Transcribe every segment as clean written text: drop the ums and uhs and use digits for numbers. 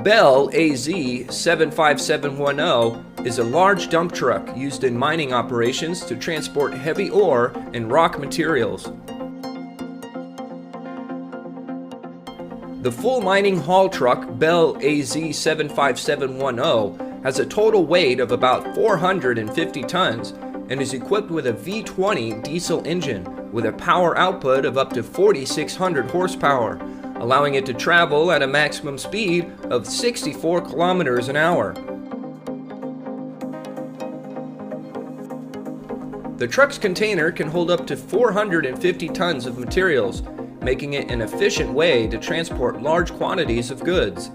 Bell AZ 75710 is a large dump truck used in mining operations to transport heavy ore and rock materials. The full mining haul truck Bell AZ 75710 has a total weight of about 450 tons and is equipped with a V20 diesel engine with a power output of up to 4,600 horsepower, allowing it to travel at a maximum speed of 64 kilometers an hour. The truck's container can hold up to 450 tons of materials, making it an efficient way to transport large quantities of goods.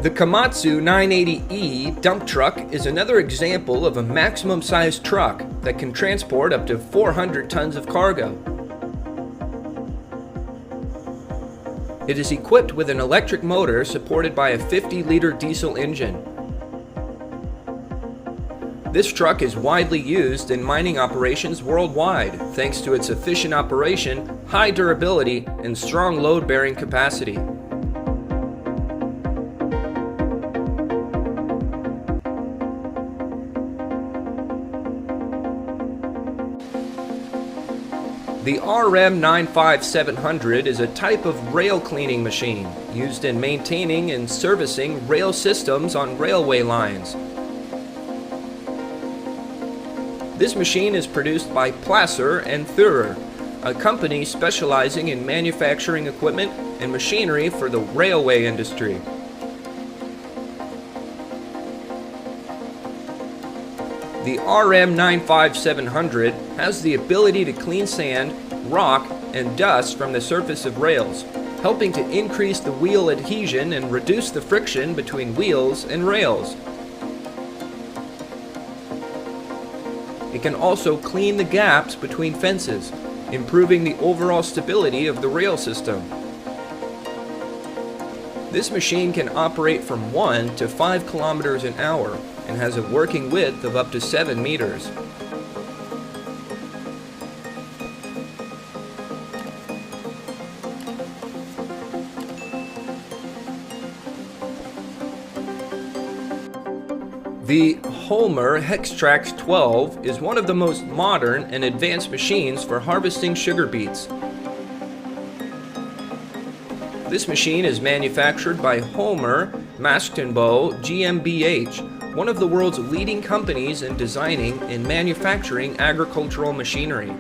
The Komatsu 980E dump truck is another example of a maximum-sized truck that can transport up to 400 tons of cargo. It is equipped with an electric motor supported by a 50-liter diesel engine. This truck is widely used in mining operations worldwide thanks to its efficient operation, high durability, and strong load-bearing capacity. The RM95700 is a type of rail cleaning machine used in maintaining and servicing rail systems on railway lines. This machine is produced by Placer and Thürer, a company specializing in manufacturing equipment and machinery for the railway industry. The RM95700 has the ability to clean sand, rock, and dust from the surface of rails, helping to increase the wheel adhesion and reduce the friction between wheels and rails. It can also clean the gaps between fences, improving the overall stability of the rail system. This machine can operate from 1 to 5 kilometers an hour and has a working width of up to 7 meters. The Holmer Hextrax 12 is one of the most modern and advanced machines for harvesting sugar beets. This machine is manufactured by Holmer Maschinenbau GmbH, one of the world's leading companies in designing and manufacturing agricultural machinery.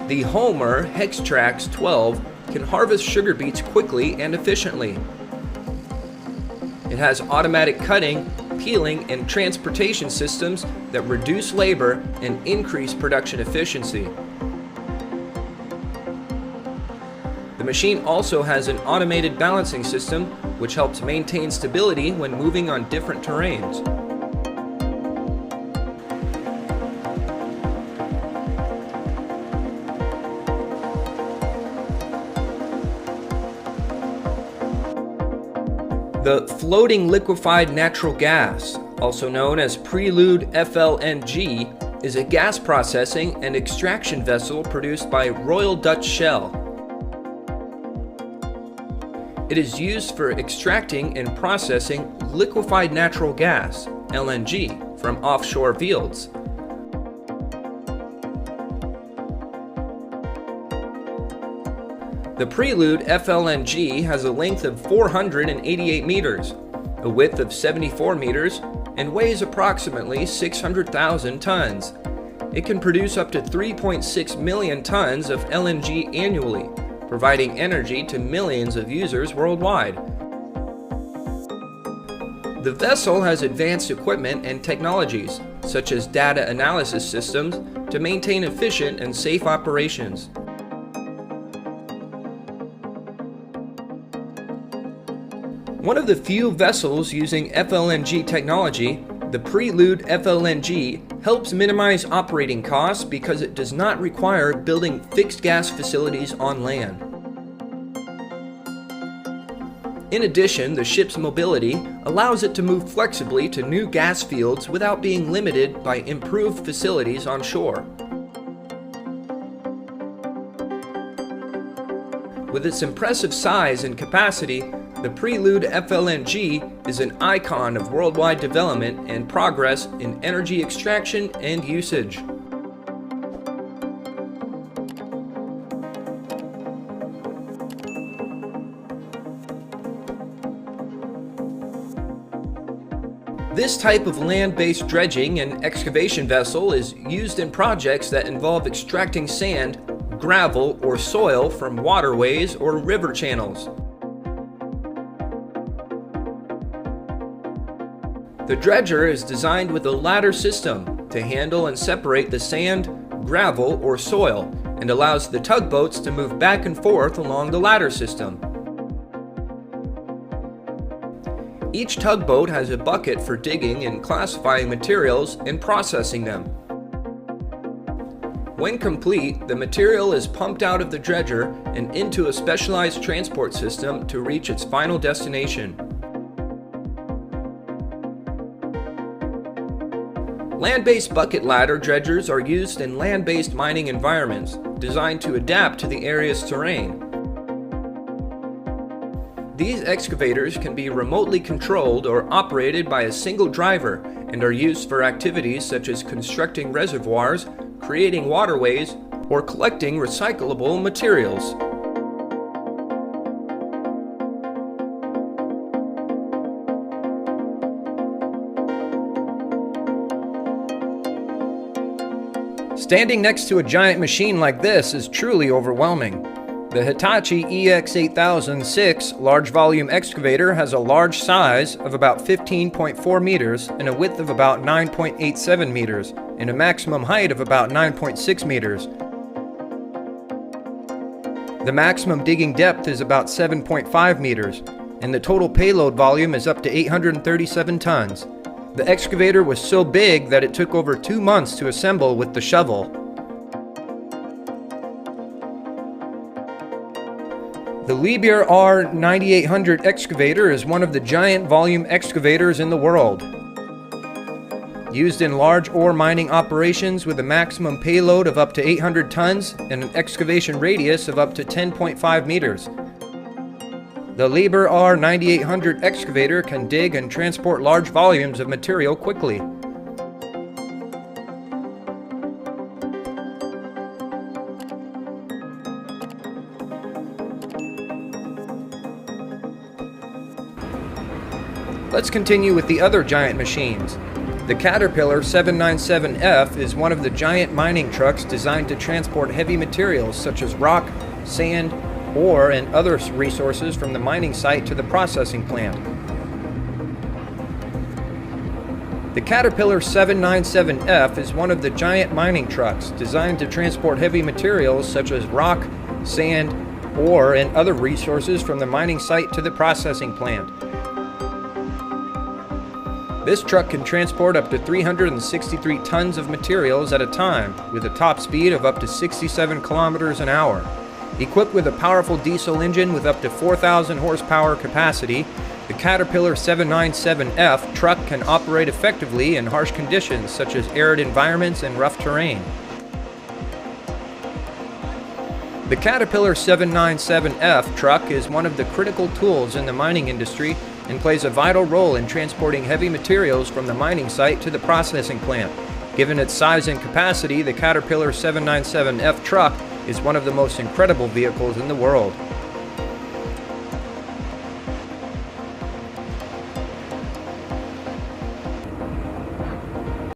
The Holmer Hextrax 12 can harvest sugar beets quickly and efficiently. It has automatic cutting, peeling, and transportation systems that reduce labor and increase production efficiency. The machine also has an automated balancing system which helps maintain stability when moving on different terrains. The floating liquefied natural gas, also known as Prelude FLNG, is a gas processing and extraction vessel produced by Royal Dutch Shell. It is used for extracting and processing liquefied natural gas, LNG, from offshore fields. The Prelude FLNG has a length of 488 meters, a width of 74 meters, and weighs approximately 600,000 tons. It can produce up to 3.6 million tons of LNG annually, providing energy to millions of users worldwide. The vessel has advanced equipment and technologies, such as data analysis systems, to maintain efficient and safe operations. One of the few vessels using FLNG technology, the Prelude FLNG helps minimize operating costs because it does not require building fixed gas facilities on land. In addition, the ship's mobility allows it to move flexibly to new gas fields without being limited by improved facilities on shore. With its impressive size and capacity, the Prelude FLNG is an icon of worldwide development and progress in energy extraction and usage. This type of land-based dredging and excavation vessel is used in projects that involve extracting sand, gravel, or soil from waterways or river channels. The dredger is designed with a ladder system to handle and separate the sand, gravel, or soil, and allows the tugboats to move back and forth along the ladder system. Each tugboat has a bucket for digging and classifying materials and processing them. When complete, the material is pumped out of the dredger and into a specialized transport system to reach its final destination. Land-based bucket ladder dredgers are used in land-based mining environments designed to adapt to the area's terrain. These excavators can be remotely controlled or operated by a single driver and are used for activities such as constructing reservoirs, creating waterways, or collecting recyclable materials. Standing next to a giant machine like this is truly overwhelming. The Hitachi EX8006 large volume excavator has a large size of about 15.4 meters and a width of about 9.87 meters and a maximum height of about 9.6 meters. The maximum digging depth is about 7.5 meters and the total payload volume is up to 837 tons. The excavator was so big that it took over 2 months to assemble with the shovel. The Liebherr R9800 excavator is one of the giant volume excavators in the world. Used in large ore mining operations with a maximum payload of up to 800 tons and an excavation radius of up to 10.5 meters. The Liebherr R9800 excavator can dig and transport large volumes of material quickly. Let's continue with the other giant machines. The Caterpillar 797F is one of the giant mining trucks designed to transport heavy materials such as rock, sand, ore, and other resources from the mining site to the processing plant. The Caterpillar 797F is one of the giant mining trucks designed to transport heavy materials such as rock, sand, ore, and other resources from the mining site to the processing plant. This truck can transport up to 363 tons of materials at a time, with a top speed of up to 67 kilometers an hour. Equipped with a powerful diesel engine with up to 4,000 horsepower capacity, the Caterpillar 797F truck can operate effectively in harsh conditions such as arid environments and rough terrain. The Caterpillar 797F truck is one of the critical tools in the mining industry and plays a vital role in transporting heavy materials from the mining site to the processing plant. Given its size and capacity, the Caterpillar 797F truck is one of the most incredible vehicles in the world.